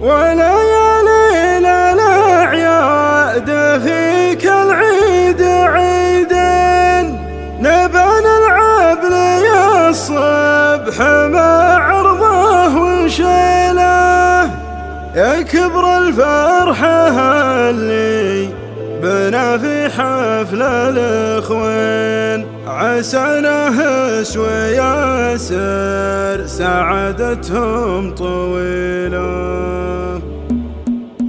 وليالينا الأعياد فيك العيد عيدين، نبى نلعب لي الصبح مع عرضه ونشيله، يكبر الفرحة اللي بنا في حفل الإخوين، عسى نهس وياسر سعادتهم طويلة.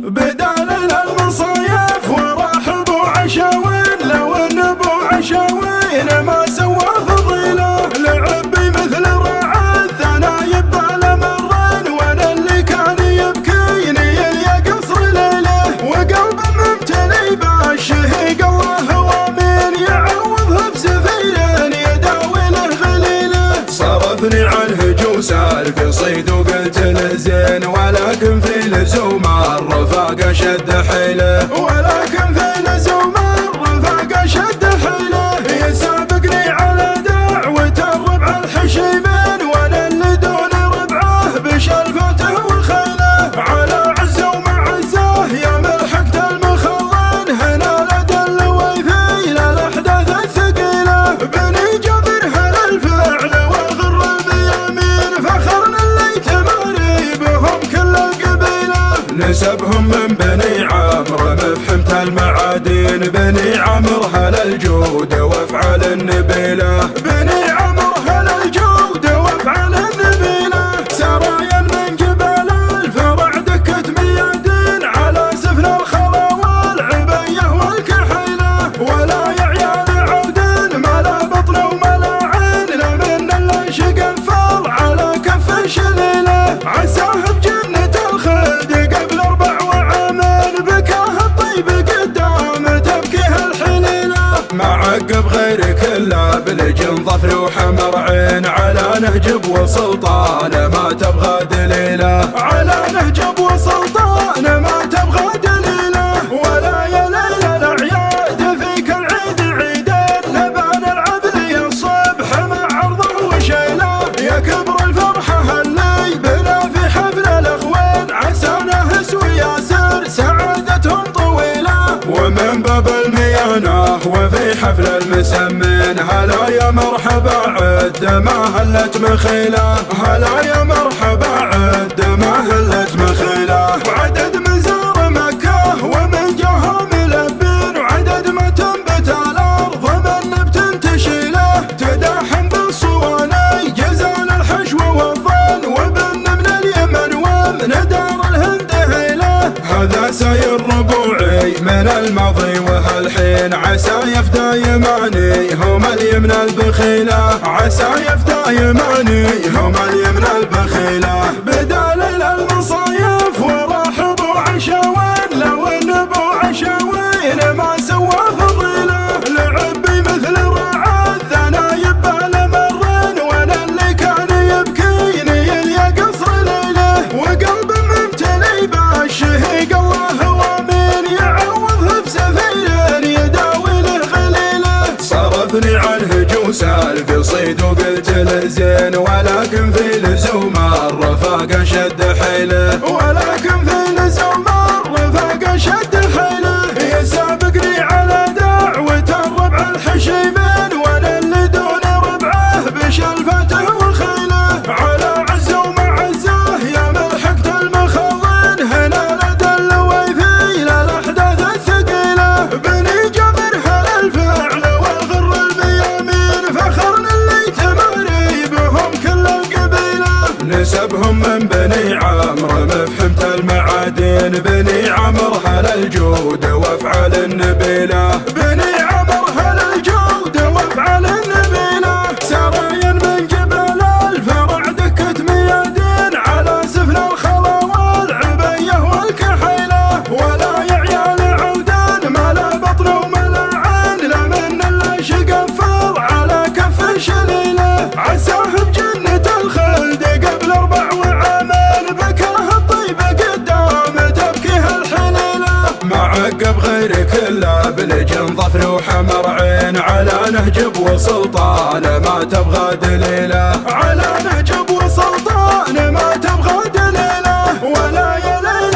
بدالنا المصايف ورحب وعشاوين، لو ان ابو عشاوين ما سوى فضيلة، لعب مثل رعى الثنايب بالمرين، وانا اللي كان يبكيني يا قصر ليله، وقلب ممتلي بالشهيق الله ومين يعوضها بسفينين يداوي له غليله. صرفني عنه جوس القصيد وقلت له زين، ولكن في لزوم الرفاق شد حيله، ولكن في لزوم الرفاق شد حيله، يسابقني على دعوة الربع الحشيمين، وانا اللي دون ربعه بشلفته وخيله، على عزه ومعزه يا ملحقة المخلين، هنا لدى اللويفي للاحداث الثقيله، بني جبر هلا الفعل والغر الميامين، فخرنا اللي تماري بهم كل القبيله، نسبهم من بني عمرو مفحمة المعادين، بني عمرو هلا الجود وافعال النبيله، بني عمرو هلا الجود وافعال النبيله، سرايا من جبال الفرع دكت ميادين، على سفن الخلا والعبيه والكحيله، ولا يا عيال عودين ما لا بطن وما لا عين، لمن اللي شقفل على كف شليله، عساه بجنة الخلد قبل 4 وعامين، بكاه الطيب قدام تبكيه الحليله، ما عقب غيرك الا بلجن ظفر وحمر عين، على نهجب وسلطان ما تبغى دليله، على نهجب وسلطان ما تبغى دليله، ولا يا ليل الاعياد فيك العيد عيدين، نبى نلعب لي الصبح مع عرضه وشيله، يا كبر الفرحه اللي بنا في حفل الاخوين، عسى نهس وياسر سعادتهم طويله، ومن باب الميانه وفي حفل المسمين، هلا يا مرحبا عد ما هلت مخيله، هلا يا مرحبا عد ما هلت مخيله، وعدد مزار مكه ومن جهه ملبين، وعدد ما تنبت الارض من نبت تشيله، تداحم بالصواني جزال الحشو والظن، وبن من اليمن ومن دار الهند هيله، هذا ساير ربوعي من الماضي وهالحين، عسى يفدى يماني هم اليمن البخيله، عسى يفدى يماني هم اليمن البخيله، بدال المصايف ورحب وعشاوين، لو ان ابو عشاوين ما سوى فضيله، لعبي مثل رعى الثنايب بالمرين، وانا اللي كان يبكيني يا قصر ليله، وقلب ممتلي بالشهيق الله ومين يعوضها بسفينين يداوي له غليله، صرفني عنه جوس القصيد وقلت له زين، ولكن في لزوم الرفاق شد حيله، ولكن في لزوم الرفاق شد حيله، يسابقني على دعوة الربع الحشيمين، وانا اللي دون ربعه بشلفته وخيله، على عزه ومعزه يا ملحقة المخلين، هنا لدى اللويفي للاحداث الثقيله، بني جبر هلا الفعل والغر الميامين، فخرنا اللي تماري بهم كل القبيله، نسبهم من بني عمرو مفحمة المعادين، بني عمرو هلا الجود وافعال النبيله، بني عمرو هلا الجود وافعال النبيله، سرايا من جبال الفرع دكت ميادين، على سفن الخلا والعبيه والكحيله، ولا يا عيال عودين ما لا بطن وما لا عين، لمن اللي شقفل على كف شليله، عساه بجنة الخلد قبل 4 وعامين، بكاه الطيب قدام تبكيه الحليله، ما عقب غيرك الا بلجن ظفر وحمر عين، على نهجب وسلطان ما تبغى دليله، على نهجب وسلطان ما تبغى دليله، ولا يا ليل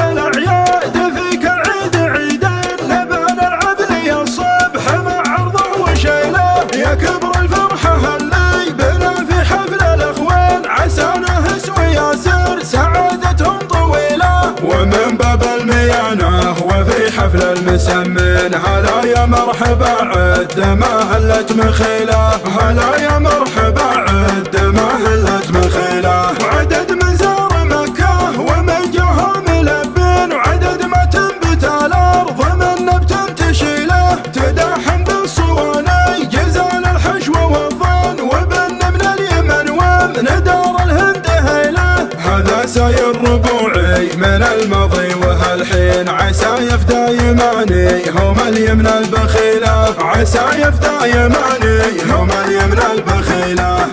يسمن هلا يا مرحبا عد ما هلت مخيله، هلا يا مرحبا عد ما هلت مخيله. وعدد من زار مكة ومن جاها ملبن، وعدد ما تنبت الأرض من نبت تشيله. تداحم بالصواني جزال الحشو والظن، وبن من اليمن ومن دار الهند هيله. هذا ساير ربوعي من الماضي وهالحين، عسايف دايماني هم اليمن البخيله، عسايف دايماني هم اليمن البخيله.